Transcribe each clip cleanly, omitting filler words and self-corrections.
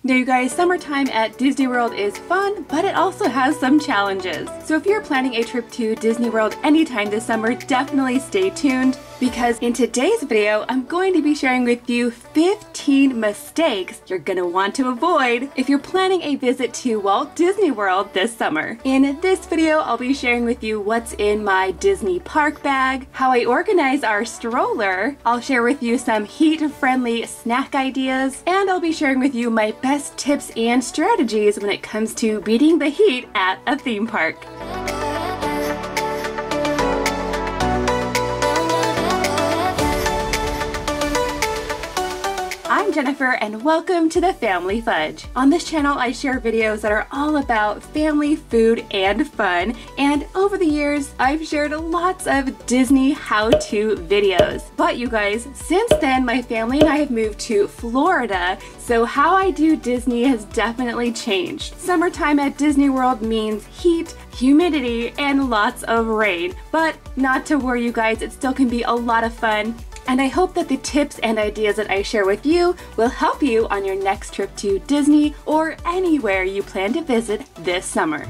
Now you guys, summertime at Disney World is fun, but it also has some challenges. So if you're planning a trip to Disney World anytime this summer, definitely stay tuned, because in today's video, I'm going to be sharing with you 15 mistakes you're gonna want to avoid if you're planning a visit to Walt Disney World this summer. In this video, I'll be sharing with you what's in my Disney park bag, how I organize our stroller, I'll share with you some heat-friendly snack ideas, and I'll be sharing with you my best tips and strategies when it comes to beating the heat at a theme park. I'm Jennifer and welcome to the Family Fudge. On this channel I share videos that are all about family, food, and fun, and over the years I've shared lots of Disney how-to videos. But you guys, since then my family and I have moved to Florida, so how I do Disney has definitely changed. Summertime at Disney World means heat, humidity, and lots of rain. But not to worry you guys, it still can be a lot of fun. And I hope that the tips and ideas that I share with you will help you on your next trip to Disney or anywhere you plan to visit this summer.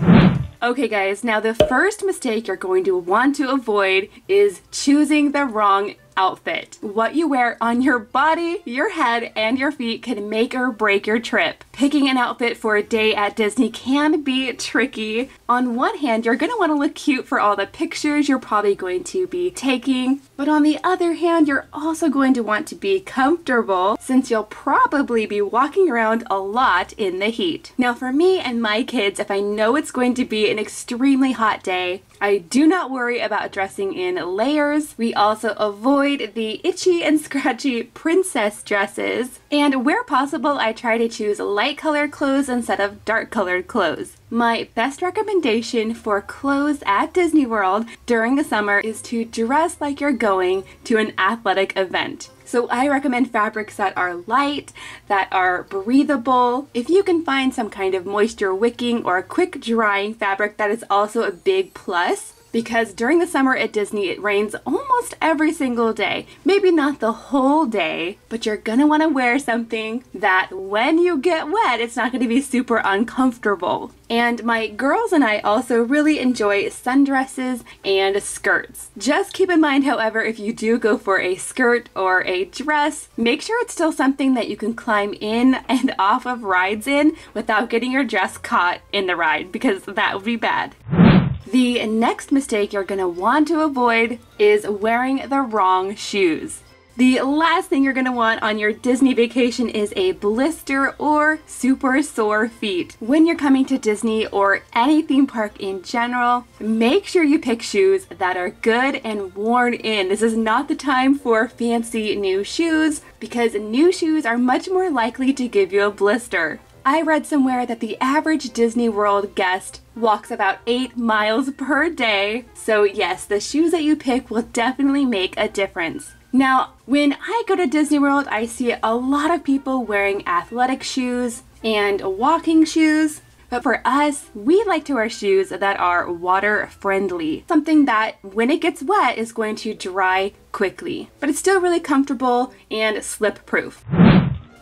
Okay guys, now the first mistake you're going to want to avoid is choosing the wrong outfit. What you wear on your body, your head, and your feet can make or break your trip. Picking an outfit for a day at Disney can be tricky. On one hand, you're going to want to look cute for all the pictures you're probably going to be taking, but on the other hand, you're also going to want to be comfortable since you'll probably be walking around a lot in the heat. Now for me and my kids, if I know it's going to be an extremely hot day, I do not worry about dressing in layers. We also avoid the itchy and scratchy princess dresses, and where possible I try to choose light colored clothes instead of dark colored clothes. My best recommendation for clothes at Disney World during the summer is to dress like you're going to an athletic event. So I recommend fabrics that are light, that are breathable. If you can find some kind of moisture wicking or a quick drying fabric, that is also a big plus. Because during the summer at Disney, it rains almost every single day. Maybe not the whole day, but you're gonna wanna wear something that when you get wet, it's not gonna be super uncomfortable. And my girls and I also really enjoy sundresses and skirts. Just keep in mind, however, if you do go for a skirt or a dress, make sure it's still something that you can climb in and off of rides in without getting your dress caught in the ride, because that would be bad. The next mistake you're going to want to avoid is wearing the wrong shoes. The last thing you're going to want on your Disney vacation is a blister or super sore feet. When you're coming to Disney or any theme park in general, make sure you pick shoes that are good and worn in. This is not the time for fancy new shoes, because new shoes are much more likely to give you a blister. I read somewhere that the average Disney World guest walks about 8 miles per day. So yes, the shoes that you pick will definitely make a difference. Now, when I go to Disney World, I see a lot of people wearing athletic shoes and walking shoes. But for us, we like to wear shoes that are water friendly. Something that when it gets wet is going to dry quickly. But it's still really comfortable and slip proof.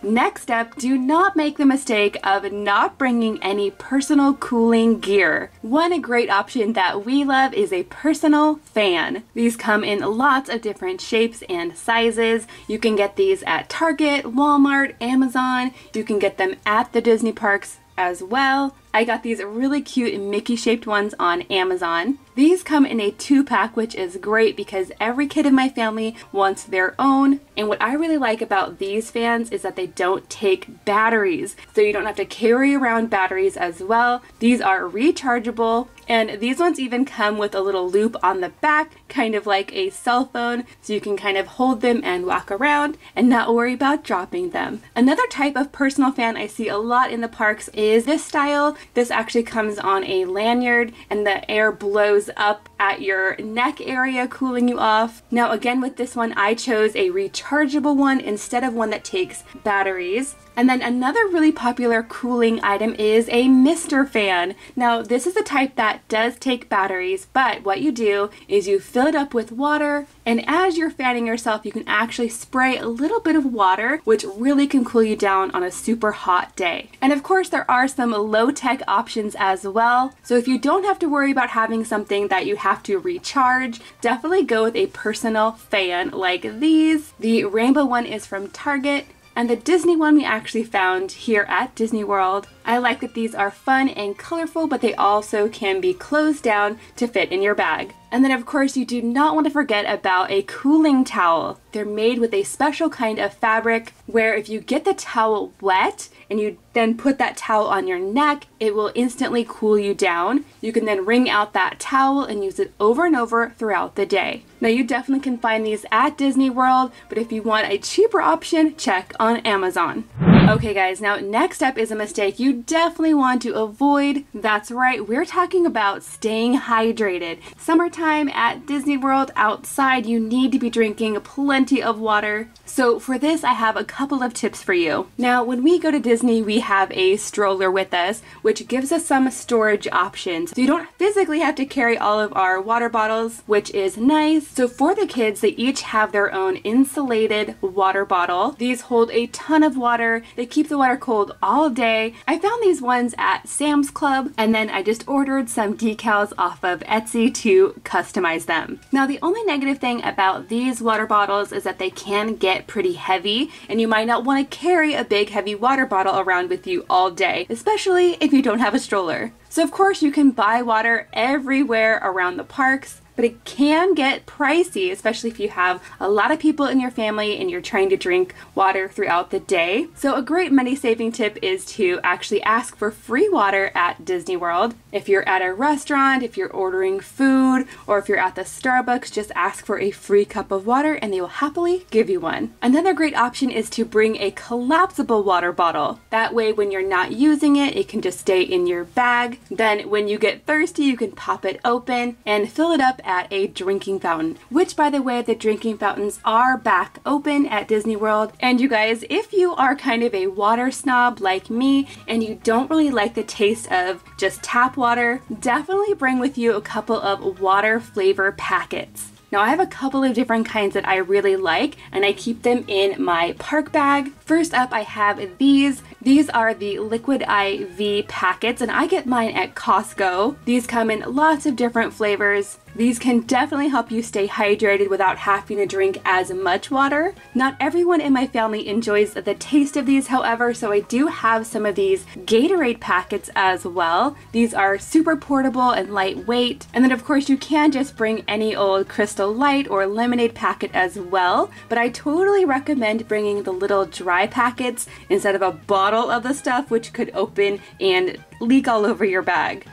Next up, do not make the mistake of not bringing any personal cooling gear. One great option that we love is a personal fan. These come in lots of different shapes and sizes. You can get these at Target, Walmart, Amazon. You can get them at the Disney parks as well. I got these really cute Mickey shaped ones on Amazon. These come in a 2-pack, which is great because every kid in my family wants their own. And what I really like about these fans is that they don't take batteries, so you don't have to carry around batteries as well. These are rechargeable, and these ones even come with a little loop on the back, kind of like a cell phone, so you can kind of hold them and walk around and not worry about dropping them. Another type of personal fan I see a lot in the parks is this style. This actually comes on a lanyard and the air blows up at your neck area, cooling you off. Now again, with this one I chose a rechargeable one instead of one that takes batteries. And then another really popular cooling item is a Mister fan. Now this is the type that does take batteries, but what you do is you fill it up with water, and as you're fanning yourself, you can actually spray a little bit of water, which really can cool you down on a super hot day. And of course, there are some low-tech options as well. So if you don't have to worry about having something that you have to recharge, definitely go with a personal fan like these. The rainbow one is from Target, and the Disney one we actually found here at Disney World. I like that these are fun and colorful, but they also can be closed down to fit in your bag. And then of course you do not want to forget about a cooling towel. They're made with a special kind of fabric where if you get the towel wet and you then put that towel on your neck, it will instantly cool you down. You can then wring out that towel and use it over and over throughout the day. Now you definitely can find these at Disney World, but if you want a cheaper option, check on Amazon. Okay guys, now next up is a mistake you definitely want to avoid. That's right, we're talking about staying hydrated. Summertime at Disney World, outside you need to be drinking plenty of water. So for this, I have a couple of tips for you. Now when we go to Disney, we have a stroller with us, which gives us some storage options. So you don't physically have to carry all of our water bottles, which is nice. So for the kids, they each have their own insulated water bottle. These hold a ton of water. They keep the water cold all day. I found these ones at Sam's Club, and then I just ordered some decals off of Etsy to customize them. Now the only negative thing about these water bottles is that they can get pretty heavy, and you might not want to carry a big heavy water bottle around with you all day, especially if you don't have a stroller. So of course you can buy water everywhere around the parks, but it can get pricey, especially if you have a lot of people in your family and you're trying to drink water throughout the day. So a great money-saving tip is to actually ask for free water at Disney World. If you're at a restaurant, if you're ordering food, or if you're at the Starbucks, just ask for a free cup of water and they will happily give you one. Another great option is to bring a collapsible water bottle. That way when you're not using it, it can just stay in your bag. Then when you get thirsty, you can pop it open and fill it up at a drinking fountain, which by the way, the drinking fountains are back open at Disney World. And you guys, if you are kind of a water snob like me and you don't really like the taste of just tap water, definitely bring with you a couple of water flavor packets. Now I have a couple of different kinds that I really like, and I keep them in my park bag. First up, I have these. These are the Liquid IV packets, and I get mine at Costco. These come in lots of different flavors. These can definitely help you stay hydrated without having to drink as much water. Not everyone in my family enjoys the taste of these, however, so I do have some of these Gatorade packets as well. These are super portable and lightweight. And then of course you can just bring any old Crystal Light or lemonade packet as well, but I totally recommend bringing the little dry packets instead of a bottle of the stuff, which could open and leak all over your bag.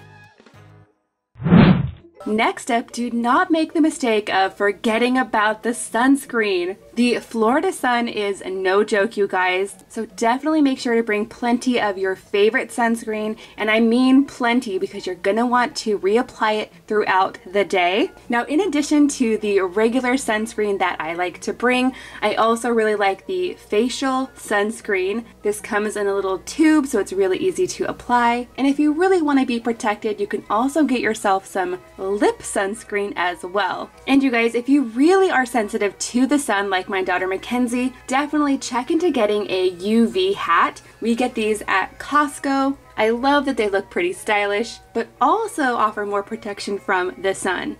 Next up, do not make the mistake of forgetting about the sunscreen. The Florida sun is no joke, you guys, so definitely make sure to bring plenty of your favorite sunscreen, and I mean plenty because you're gonna want to reapply it throughout the day. Now, in addition to the regular sunscreen that I like to bring, I also really like the facial sunscreen. This comes in a little tube, so it's really easy to apply. And if you really want to be protected, you can also get yourself some lip sunscreen as well. And you guys, if you really are sensitive to the sun, like my daughter Mackenzie, definitely check into getting a UV hat. We get these at Costco. I love that they look pretty stylish, but also offer more protection from the sun.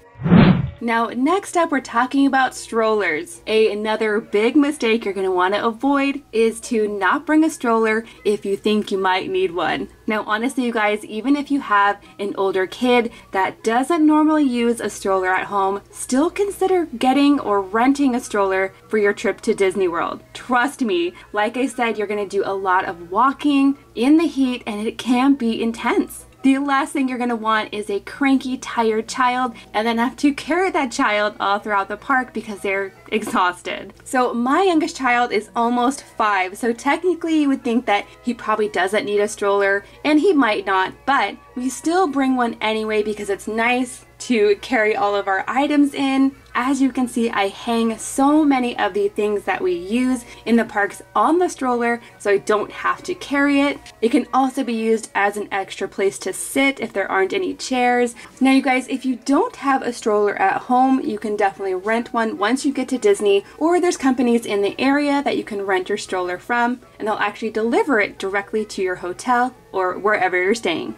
Now, next up, we're talking about strollers. Another big mistake you're going to want to avoid is to not bring a stroller if you think you might need one. Now, honestly, you guys, even if you have an older kid that doesn't normally use a stroller at home, still consider getting or renting a stroller for your trip to Disney World. Trust me, like I said, you're going to do a lot of walking in the heat and it can be intense. The last thing you're going to want is a cranky, tired child and then have to carry that child all throughout the park because they're exhausted. So my youngest child is almost 5, so technically you would think that he probably doesn't need a stroller, and he might not, but we still bring one anyway because it's nice to carry all of our items in. As you can see, I hang so many of the things that we use in the parks on the stroller so I don't have to carry it. It can also be used as an extra place to sit if there aren't any chairs. Now you guys, if you don't have a stroller at home, you can definitely rent one once you get to Disney, or there's companies in the area that you can rent your stroller from, and they'll actually deliver it directly to your hotel or wherever you're staying.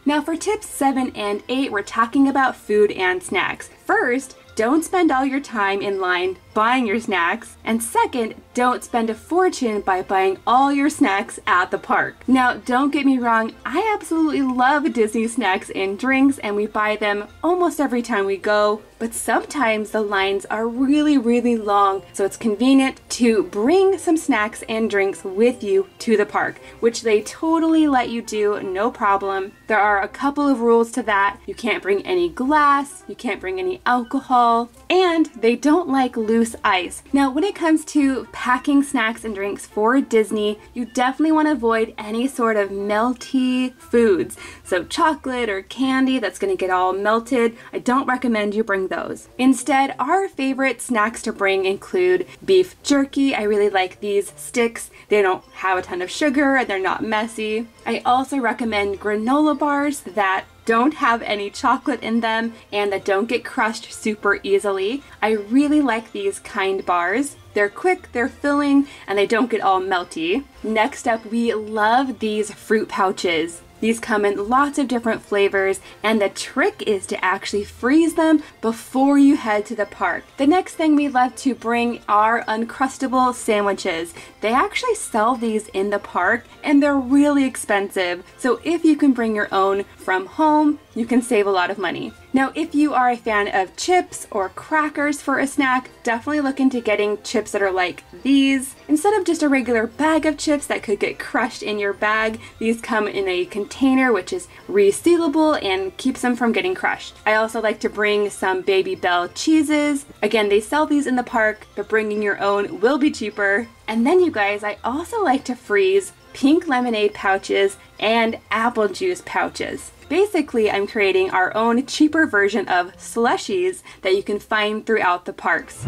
Now for tips 7 and 8, we're talking about food and snacks. First, don't spend all your time in line buying your snacks. And second, don't spend a fortune by buying all your snacks at the park. Now, don't get me wrong, I absolutely love Disney snacks and drinks, and we buy them almost every time we go. But sometimes the lines are really, really long, so it's convenient to bring some snacks and drinks with you to the park, which they totally let you do, no problem. There are a couple of rules to that. You can't bring any glass, you can't bring any alcohol, and they don't like loose ice. Now, when it comes to packing snacks and drinks for Disney, you definitely want to avoid any sort of melty foods. So chocolate or candy that's going to get all melted, I don't recommend you bring those. Instead, our favorite snacks to bring include beef jerky. I really like these sticks. They don't have a ton of sugar and they're not messy. I also recommend granola bars that don't have any chocolate in them and that don't get crushed super easily. I really like these Kind bars. They're quick, they're filling, and they don't get all melty. Next up, we love these fruit pouches. These come in lots of different flavors, and the trick is to actually freeze them before you head to the park. The next thing we love to bring are Uncrustable sandwiches. They actually sell these in the park, and they're really expensive. So if you can bring your own from home, you can save a lot of money. Now, if you are a fan of chips or crackers for a snack, definitely look into getting chips that are like these. Instead of just a regular bag of chips that could get crushed in your bag, these come in a container which is resealable and keeps them from getting crushed. I also like to bring some Baby Bell cheeses. Again, they sell these in the park, but bringing your own will be cheaper. And then you guys, I also like to freeze pink lemonade pouches and apple juice pouches. Basically, I'm creating our own cheaper version of slushies that you can find throughout the parks.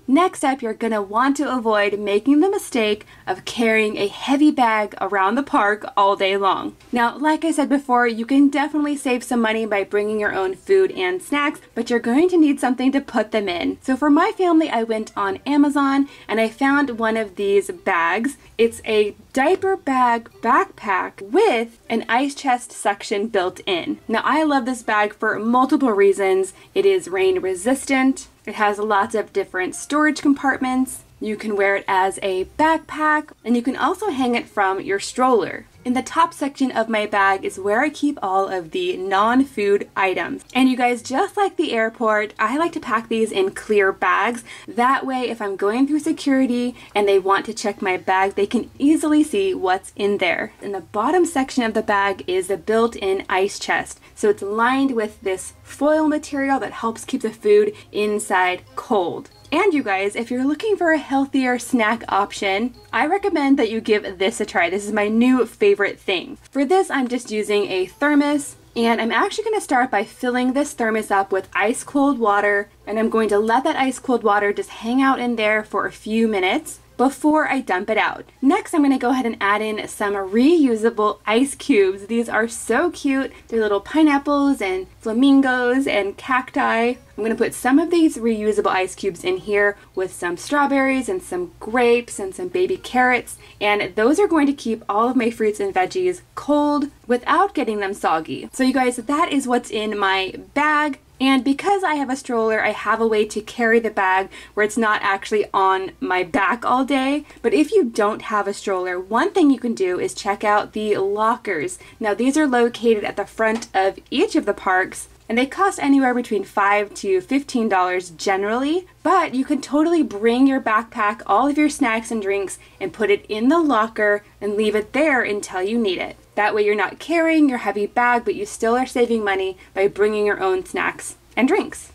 Next up, you're gonna want to avoid making the mistake of carrying a heavy bag around the park all day long. Now, like I said before, you can definitely save some money by bringing your own food and snacks, but you're going to need something to put them in. So for my family, I went on Amazon and I found one of these bags. It's a diaper bag backpack with an ice chest section built in. Now, I love this bag for multiple reasons. It is rain resistant. It has lots of different storage compartments. You can wear it as a backpack, and you can also hang it from your stroller. In the top section of my bag is where I keep all of the non-food items. And you guys, just like the airport, I like to pack these in clear bags. That way, if I'm going through security and they want to check my bag, they can easily see what's in there. In the bottom section of the bag is a built-in ice chest. So it's lined with this foil material that helps keep the food inside cold. And you guys, if you're looking for a healthier snack option, I recommend that you give this a try. This is my new favorite thing. For this, I'm just using a thermos, and I'm actually going to start by filling this thermos up with ice cold water, and I'm going to let that ice cold water just hang out in there for a few minutes before I dump it out. Next, I'm going to go ahead and add in some reusable ice cubes. These are so cute. They're little pineapples and flamingos and cacti. I'm going to put some of these reusable ice cubes in here with some strawberries and some grapes and some baby carrots, and those are going to keep all of my fruits and veggies cold without getting them soggy. So you guys, that is what's in my bag. And because I have a stroller, I have a way to carry the bag where it's not actually on my back all day. But if you don't have a stroller, one thing you can do is check out the lockers. Now, these are located at the front of each of the parks, and they cost anywhere between $5 to $15 generally, but you can totally bring your backpack, all of your snacks and drinks, and put it in the locker and leave it there until you need it. That way you're not carrying your heavy bag, but you still are saving money by bringing your own snacks and drinks.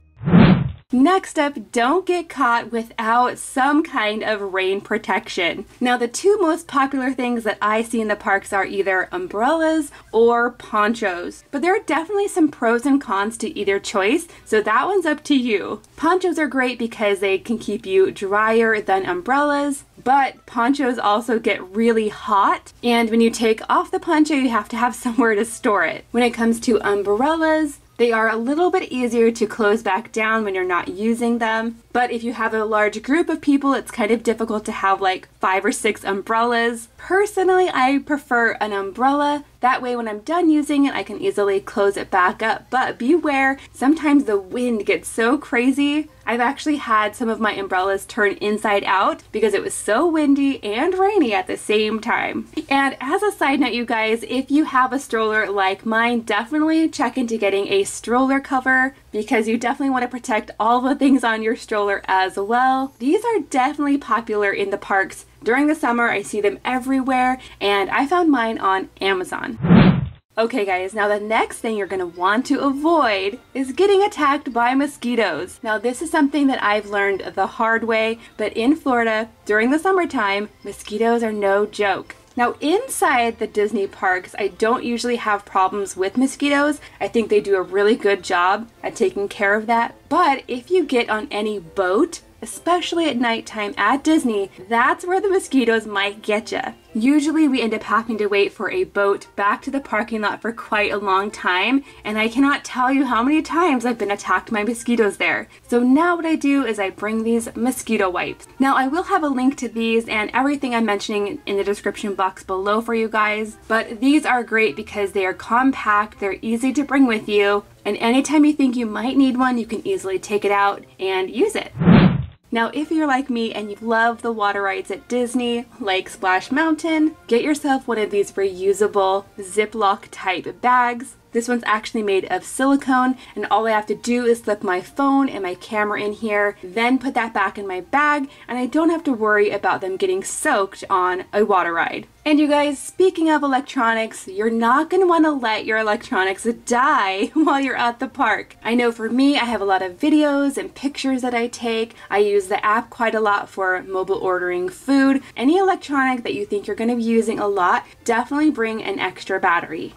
Next up, don't get caught without some kind of rain protection. Now, the two most popular things that I see in the parks are either umbrellas or ponchos. But there are definitely some pros and cons to either choice, so that one's up to you. Ponchos are great because they can keep you drier than umbrellas, but ponchos also get really hot, and when you take off the poncho, you have to have somewhere to store it. When it comes to umbrellas, they are a little bit easier to close back down when you're not using them. But if you have a large group of people, it's kind of difficult to have like 5 or 6 umbrellas. Personally, I prefer an umbrella. That way when I'm done using it, I can easily close it back up. But beware, sometimes the wind gets so crazy. I've actually had some of my umbrellas turn inside out because it was so windy and rainy at the same time. And as a side note, you guys, if you have a stroller like mine, definitely check into getting a stroller cover because you definitely want to protect all the things on your stroller as well. These are definitely popular in the parks. During the summer, I see them everywhere, and I found mine on Amazon. Okay guys, now the next thing you're going to want to avoid is getting attacked by mosquitoes. Now this is something that I've learned the hard way, but in Florida, during the summertime, mosquitoes are no joke. Now inside the Disney parks, I don't usually have problems with mosquitoes. I think they do a really good job at taking care of that. But if you get on any boat, especially at nighttime at Disney, that's where the mosquitoes might get you. Usually we end up having to wait for a boat back to the parking lot for quite a long time, and I cannot tell you how many times I've been attacked by mosquitoes there. So now what I do is I bring these mosquito wipes. Now I will have a link to these and everything I'm mentioning in the description box below for you guys, but these are great because they are compact, they're easy to bring with you, and anytime you think you might need one, you can easily take it out and use it. Now, if you're like me and you love the water rides at Disney, like Splash Mountain, get yourself one of these reusable Ziploc type bags. This one's actually made of silicone, and all I have to do is slip my phone and my camera in here, then put that back in my bag, and I don't have to worry about them getting soaked on a water ride. And you guys, speaking of electronics, you're not going to want to let your electronics die while you're at the park. I know for me, I have a lot of videos and pictures that I take. I use the app quite a lot for mobile ordering food. Any electronic that you think you're going to be using a lot, definitely bring an extra battery.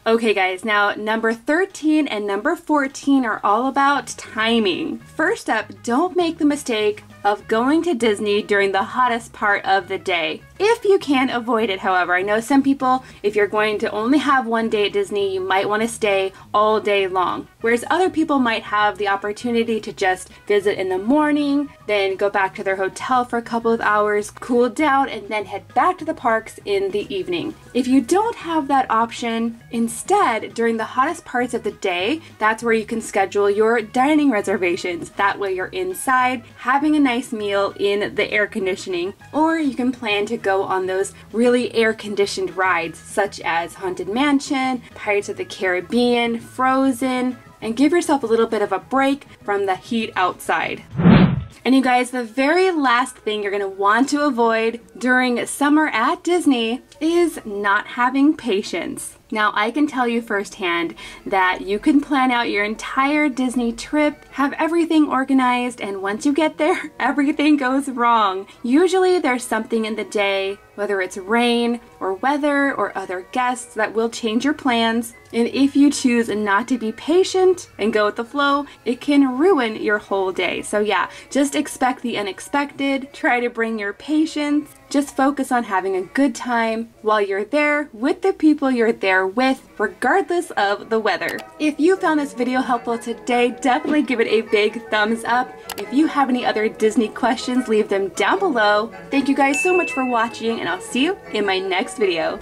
Okay guys, now number 13 and number 14 are all about timing. First up, don't make the mistake of going to Disney during the hottest part of the day. If you can avoid it, however. I know some people, if you're going to only have one day at Disney, you might want to stay all day long. Whereas other people might have the opportunity to just visit in the morning, then go back to their hotel for a couple of hours, cool down, and then head back to the parks in the evening. If you don't have that option, instead, during the hottest parts of the day, that's where you can schedule your dining reservations. That way you're inside, having a nice meal in the air conditioning, or you can plan to go on those really air-conditioned rides such as Haunted Mansion, Pirates of the Caribbean, Frozen, and give yourself a little bit of a break from the heat outside. And you guys, the very last thing you're going to want to avoid during summer at Disney is not having patience. Now, I can tell you firsthand that you can plan out your entire Disney trip, have everything organized, and once you get there, everything goes wrong. Usually there's something in the day, whether it's rain or weather or other guests, that will change your plans. And if you choose not to be patient and go with the flow, it can ruin your whole day. So yeah, just expect the unexpected, try to bring your patience, just focus on having a good time while you're there with the people you're there with, regardless of the weather. If you found this video helpful today, definitely give it a big thumbs up. If you have any other Disney questions, leave them down below. Thank you guys so much for watching, and I'll see you in my next video.